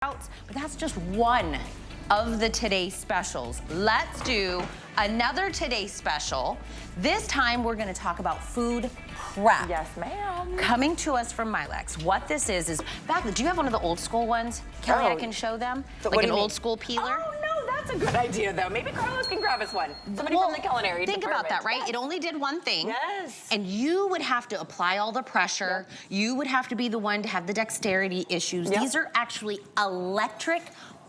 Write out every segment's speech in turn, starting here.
But that's just one of the Today Specials. Let's do another Today Special. This time we're gonna talk about food prep. Yes, ma'am. Coming to us from Milex. What this is back, do you have one of the old school ones? Kelly, I can show them? So like an old school peeler? Oh, no, that's a good idea, though. Maybe Carlos can grab us one. Somebody from the culinary Think department. about that, right? Yes. It only did one thing. Yes. And you would have to apply all the pressure. Yep. You would have to be the one to have the dexterity issues. Yep. These are actually electric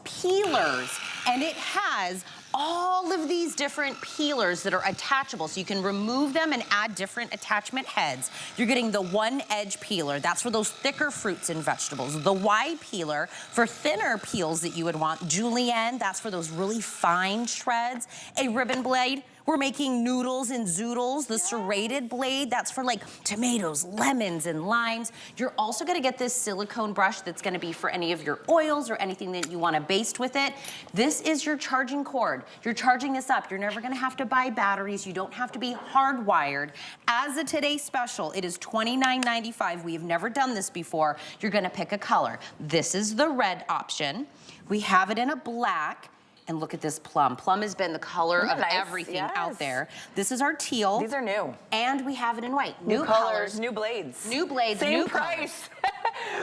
peelers. And it has all of these different peelers that are attachable, so you can remove them and add different attachment heads. You're getting the one edge peeler. That's for those thicker fruits and vegetables. The wide peeler for thinner peels that you would want. Julienne, that's for those really fine shreds. A ribbon blade. We're making noodles and zoodles. The serrated blade, that's for like tomatoes, lemons, and limes. You're also gonna get this silicone brush that's gonna be for any of your oils or anything that you wanna baste with it. This is your charging cord. You're charging this up. You're never gonna have to buy batteries. You don't have to be hardwired. As a Today Special, it is $29.95. We have never done this before. You're gonna pick a color. This is the red option. We have it in a black. And look at this plum. Plum has been the color of everything out there. This is our teal. These are new. And we have it in white. New colors, new blades. New blades, Same new price.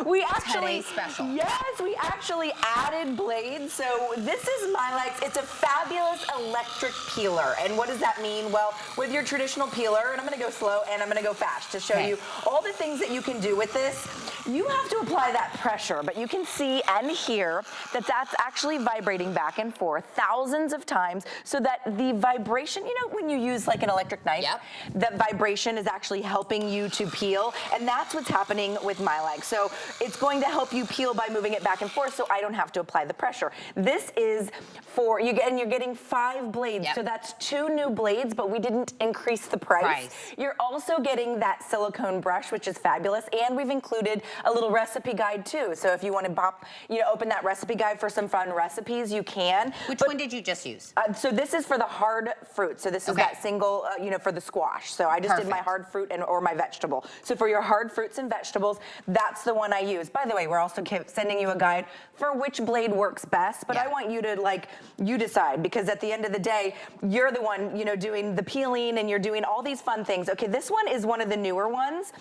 We actually, Today Special. Yes, we actually added blades. So this is Milex. It's a fabulous electric peeler. And what does that mean? Well, with your traditional peeler, and I'm gonna go slow and I'm gonna go fast to show you all the things that you can do with this. You have to apply that pressure, but you can see and hear that that's actually vibrating back and forth thousands of times so that the vibration, you know, when you use like an electric knife, that vibration is actually helping you to peel. And that's what's happening with Milex. So it's going to help you peel by moving it back and forth so I don't have to apply the pressure. This is for, you're getting 5 blades. So that's 2 new blades, but we didn't increase the price. You're also getting that silicone brush, which is fabulous. And we've included a little recipe guide too. So if you want to open that recipe guide for some fun recipes, you can. Which one did you just use? So this is for the hard fruit. So this is that single, for the squash. So I just did my hard fruit or my vegetable. So for your hard fruits and vegetables, that's the one I use. By the way, we're also sending you a guide for which blade works best, but I want you to you decide, because at the end of the day, you're the one, doing the peeling and you're doing all these fun things. Okay, this one is one of the newer ones.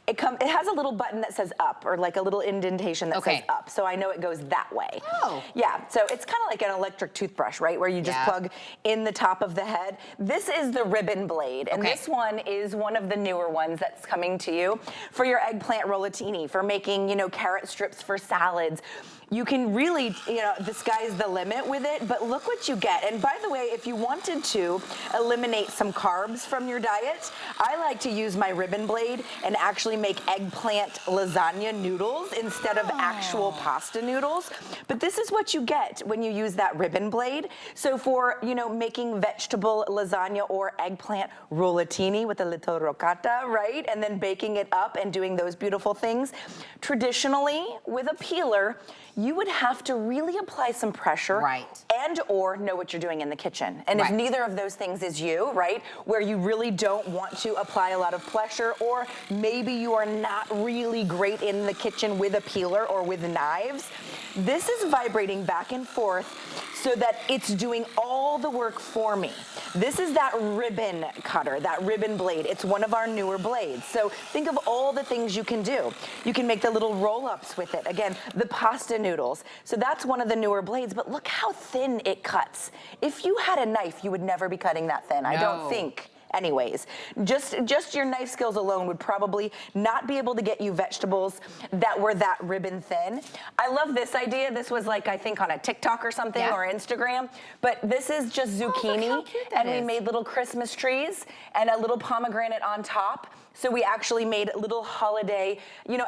It has a little button that says up, or like a little indentation that says up. So I know it goes that way. Oh. Yeah, so it's kind of like an electric toothbrush, right? Where you just plug in the top of the head. This is the ribbon blade, and this one is one of the newer ones that's coming to you for your eggplant rollatini, for making, carrot strips for salads. You can really, the sky's the limit with it, but look what you get. And by the way, if you wanted to eliminate some carbs from your diet, I like to use my ribbon blade and actually make eggplant lasagna noodles instead of actual pasta noodles. But this is what you get when you use that ribbon blade. So for, making vegetable lasagna or eggplant rollatini with a little ricotta, right? And then baking it up and doing those beautiful things. Traditionally, with a peeler, you would have to really apply some pressure and or know what you're doing in the kitchen. And if neither of those things is you, right, where you really don't want to apply a lot of pressure, or maybe you are not really great in the kitchen with a peeler or with knives, this is vibrating back and forth so that it's doing all the work for me. This is that ribbon cutter, that ribbon blade. It's one of our newer blades. So think of all the things you can do. You can make the little roll-ups with it. Again, the pasta noodles. So that's one of the newer blades, but look how thin it cuts. If you had a knife, you would never be cutting that thin, I don't think. Anyways, just your knife skills alone would probably not be able to get you vegetables that were that ribbon thin. I love this idea. This was I think on a TikTok or something or Instagram, but this is just zucchini, and we made little Christmas trees and a little pomegranate on top. So we actually made little holiday,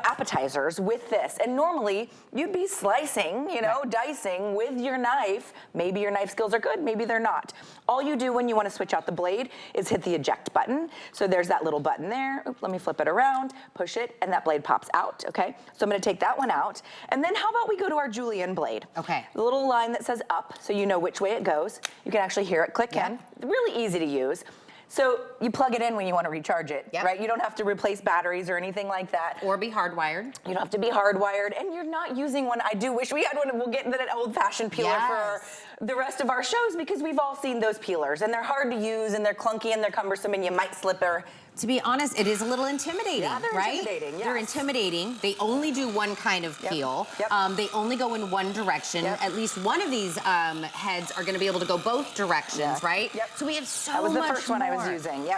appetizers with this. And normally you'd be slicing, dicing with your knife. Maybe your knife skills are good, maybe they're not. All you do when you want to switch out the blade is hit the eject button. So there's that little button there. Oops, let me flip it around, push it, and that blade pops out, okay? So I'm gonna take that one out. And then how about we go to our Julienne blade? Okay. The little line that says up, so you know which way it goes. You can actually hear it click in. Really easy to use. So you plug it in when you want to recharge it, right? You don't have to replace batteries or anything like that. Or be hardwired. You don't have to be hardwired, and you're not using one. I do wish we had one. We'll get into that old-fashioned peeler for the rest of our shows, because we've all seen those peelers, and they're hard to use, and they're clunky, and they're cumbersome, and you might slip or... To be honest, it is a little intimidating, right? Intimidating, They're intimidating. They only do one kind of peel. They only go in one direction. At least one of these heads are going to be able to go both directions, right? So we have so much more. That was the first one I was using,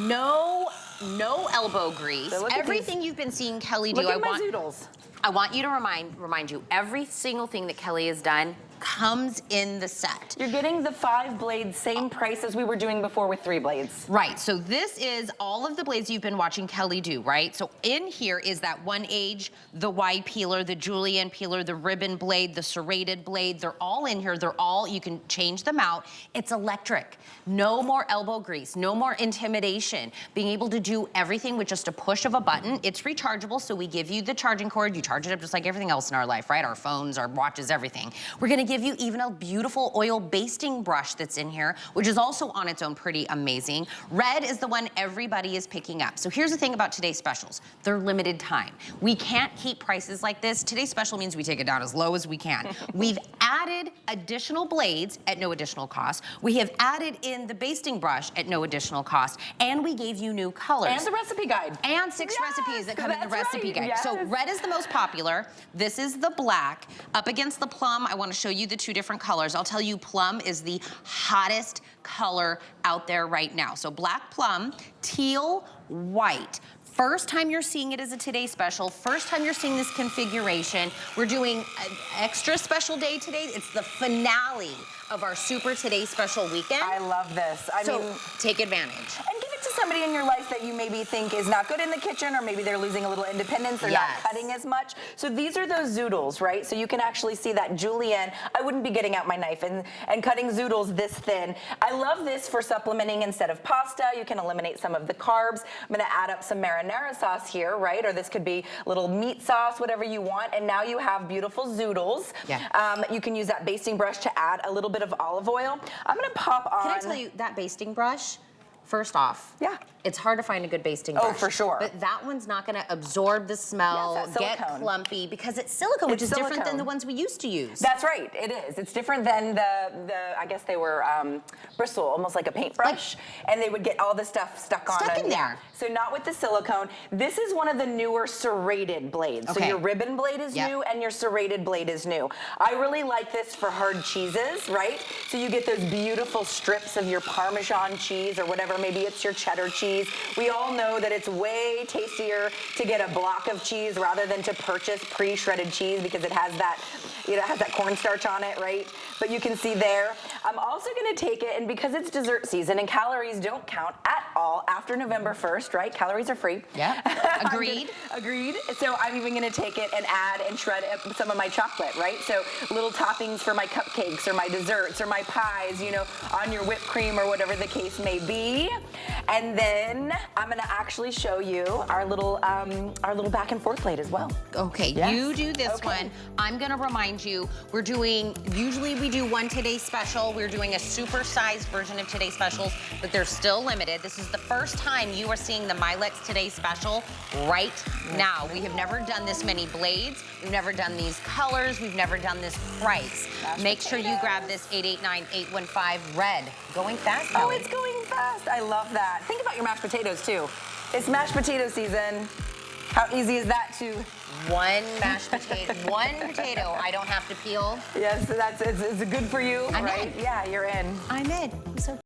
No elbow grease. So everything you've been seeing Kelly do, look at my zoodles. I want you to remind you, every single thing that Kelly has done comes in the set. You're getting the 5 blades, same price as we were doing before with 3 blades. Right, so this is all of the blades you've been watching Kelly do, right? So in here is that oneedge, the Ypeeler, the Julienne peeler, the ribbon blade, the serrated blade. They're all in here. They're all, you can change them out. It's electric. No more elbow grease, no more intimidation. Being able to do everything with just a push of a button. It's rechargeable, so we give you the charging cord. You charge it up just like everything else in our life, right? Our phones, our watches, everything. We're gonna give you even a beautiful oil basting brush that's in here, which is also on its own pretty amazing. Red is the one everybody is picking up. So here's the thing about today's specials. They're limited time. We can't keep prices like this. Today's special means we take it down as low as we can. We've added additional blades at no additional cost. We have added in the basting brush at no additional cost. And we gave you new colors. And the recipe guide. And 6 recipes that come in the recipe guide. So red is the most popular. This is the black. Up against the plum, I want to show you the 2 different colors. I'll tell you, plum is the hottest color out there right now. So black plum, teal, white. First time you're seeing it as a Today Special. First time you're seeing this configuration. We're doing an extra special day today. It's the finale of our Super Today Special weekend. I love this. I mean, take advantage. And give it to somebody in your life that you maybe think is not good in the kitchen, or maybe they're losing a little independence, they're not cutting as much. So these are those zoodles, right? So you can actually see that Julienne, I wouldn't be getting out my knife and cutting zoodles this thin. I love this for supplementing instead of pasta. You can eliminate some of the carbs. I'm gonna add up some marinara sauce here, right? Or this could be little meat sauce, whatever you want. And now you have beautiful zoodles. You can use that basting brush to add a little bit of olive oil. I'm gonna pop on. Can I tell you, that basting brush, first off, it's hard to find a good basting brush. Oh, for sure. But that one's not gonna absorb the smell, get clumpy, because it's silicone, which is different than the ones we used to use. That's right, it is. It's different than I guess they were bristle, almost like a paintbrush, and they would get all the stuff stuck in there. So not with the silicone. This is one of the newer serrated blades. So your ribbon blade is new, and your serrated blade is new. I really like this for hard cheeses, right? So you get those beautiful strips of your Parmesan cheese, or whatever, maybe it's your cheddar cheese. We all know that it's way tastier to get a block of cheese rather than to purchase pre-shredded cheese, because it has that, it has that cornstarch on it, right? But you can see there. I'm also gonna take it, and because it's dessert season and calories don't count at all after November 1st, right? Calories are free. Agreed. Agreed. So I'm even gonna take it and add and shred some of my chocolate, right? So little toppings for my cupcakes or my desserts or my pies, you know, on your whipped cream or whatever the case may be. And then I'm gonna actually show you our little back and forth plate as well. Okay, you do this one. I'm gonna remind you, we're doing, usually we do one Today Special. We're doing a super-sized version of Today Specials, but they're still limited. This is the first time you are seeing the Milex Today Special right now. We have never done this many blades. We've never done these colors. We've never done this price. Make sure you grab this 889-815 red. Going fast, Oh, it's going fast. I love that. Think about your mashed potatoes, too. It's mashed potato season. How easy is that to... One mashed potato, one potato I don't have to peel. Yes, it's good for you, right? Yeah, you're in. I'm in. I'm so